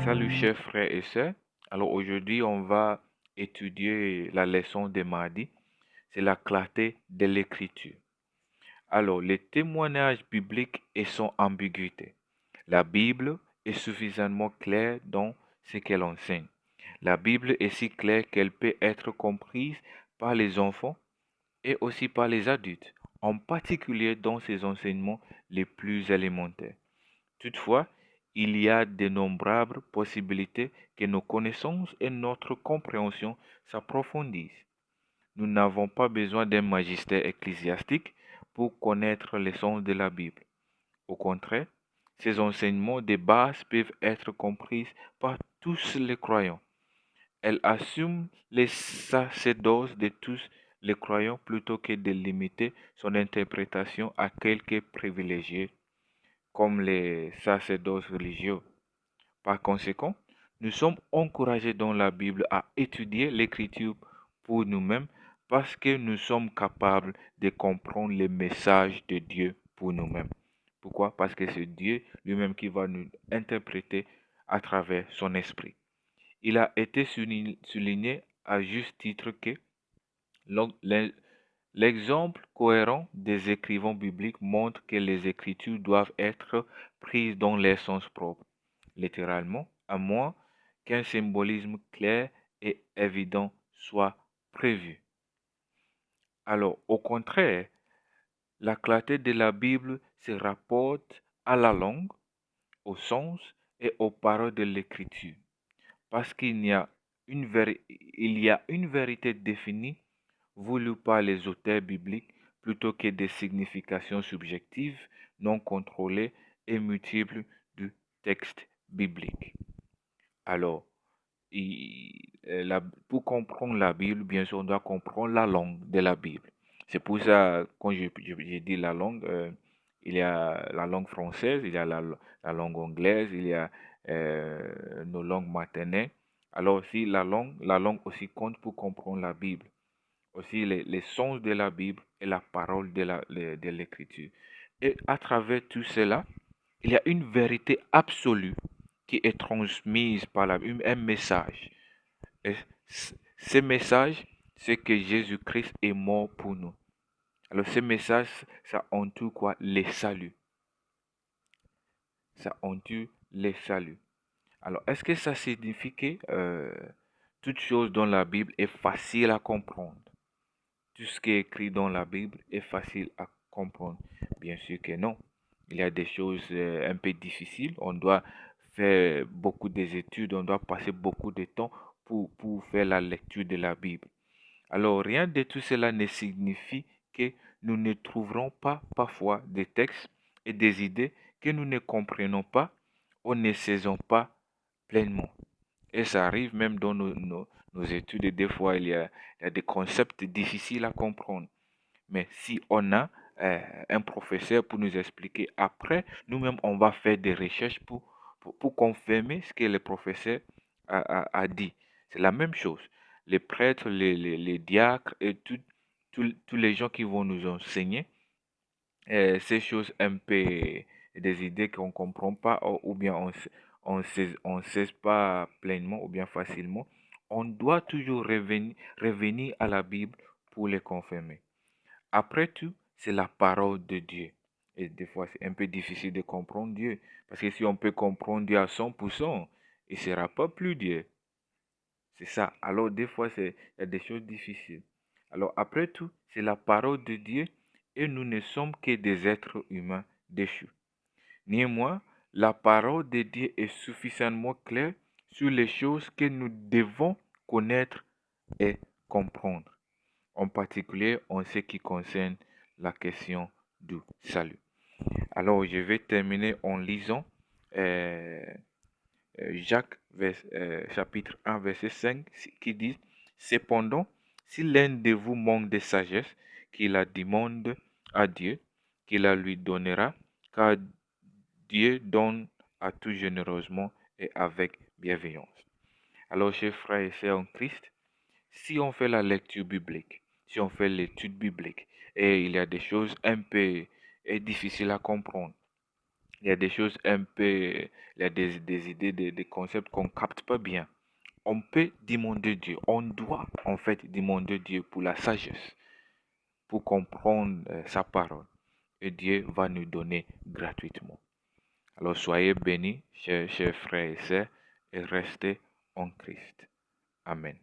Salut chers frères et sœurs. Alors aujourd'hui, on va étudier la leçon de mardi. C'est la clarté de l'écriture. Alors, les témoignages bibliques et son ambiguïté. La Bible est suffisamment claire dans ce qu'elle enseigne. La Bible est si claire qu'elle peut être comprise par les enfants et aussi par les adultes, en particulier dans ses enseignements les plus élémentaires. Toutefois, il y a d'innombrables possibilités que nos connaissances et notre compréhension s'approfondissent. Nous n'avons pas besoin d'un magistère ecclésiastique pour connaître les sens de la Bible. Au contraire, ces enseignements de base peuvent être compris par tous les croyants. Elle assume les sacerdoces de tous les croyants plutôt que de limiter son interprétation à quelques privilégiés comme les sacerdoces religieux. Par conséquent, nous sommes encouragés dans la Bible à étudier l'Écriture pour nous-mêmes parce que nous sommes capables de comprendre le message de Dieu pour nous-mêmes. Pourquoi? Parce que c'est Dieu lui-même qui va nous interpréter à travers son esprit. Il a été souligné à juste titre que l'exemple cohérent des écrivains bibliques montre que les Écritures doivent être prises dans leur sens propre, littéralement, à moins qu'un symbolisme clair et évident soit prévu. Alors, au contraire, la clarté de la Bible se rapporte à la langue, au sens et aux paroles de l'Écriture, parce il y a une vérité définie voulue par les auteurs bibliques plutôt que des significations subjectives, non contrôlées et multiples du texte biblique. Alors, pour comprendre la Bible, bien sûr, on doit comprendre la langue de la Bible. C'est pour ça, quand j'ai dit la langue, il y a la langue française, il y a la langue anglaise, il y a nos langues maternelles. Alors aussi, la langue aussi compte pour comprendre la Bible. Aussi, les sens de la Bible et la parole de l'Écriture. Et à travers tout cela, il y a une vérité absolue qui est transmise par un message. Et ce message, c'est que Jésus-Christ est mort pour nous. Alors ce message, ça entoure quoi? Les saluts. Ça entoure les saluts. Alors, est-ce que ça signifie que toute chose dans la Bible est facile à comprendre? Tout ce qui est écrit dans la Bible est facile à comprendre? Bien sûr que non. Il y a des choses un peu difficiles. On doit faire beaucoup d'études, on doit passer beaucoup de temps pour faire la lecture de la Bible. Alors, rien de tout cela ne signifie que nous ne trouverons pas parfois des textes et des idées que nous ne comprenons pas ou ne saisons pas pleinement. Et ça arrive même dans nos études, et des fois il y a des concepts difficiles à comprendre. Mais si on a un professeur pour nous expliquer, après, nous-mêmes, on va faire des recherches pour confirmer ce que le professeur a dit. C'est la même chose. Les prêtres, les diacres et tous les gens qui vont nous enseigner ces choses un peu, des idées qu'on ne comprend pas ou bien on sait pas pleinement ou bien facilement, on doit toujours revenir à la Bible pour les confirmer. Après tout, c'est la parole de Dieu. Et des fois, c'est un peu difficile de comprendre Dieu. Parce que si on peut comprendre Dieu à 100%, il ne sera pas plus Dieu. C'est ça. Alors, des fois, il y a des choses difficiles. Alors, après tout, c'est la parole de Dieu et nous ne sommes que des êtres humains déchus. Néanmoins, la parole de Dieu est suffisamment claire sur les choses que nous devons connaître et comprendre, en particulier en ce qui concerne la question du salut. Alors, je vais terminer en lisant euh, Jacques chapitre 1, verset 5, qui dit, cependant, si l'un de vous manque de sagesse, qu'il la demande à Dieu, qu'il la lui donnera, car Dieu donne à tout généreusement et avec bienveillance. Alors, chers frères et sœurs en Christ, si on fait la lecture biblique, si on fait l'étude biblique, et il y a des choses un peu difficiles à comprendre, Il y a des choses un peu, il y a des idées, des concepts qu'on capte pas bien. On peut demander Dieu, on doit en fait demander Dieu pour la sagesse, pour comprendre sa parole. Et Dieu va nous donner gratuitement. Alors soyez bénis, chers frères et sœurs, et restez en Christ. Amen.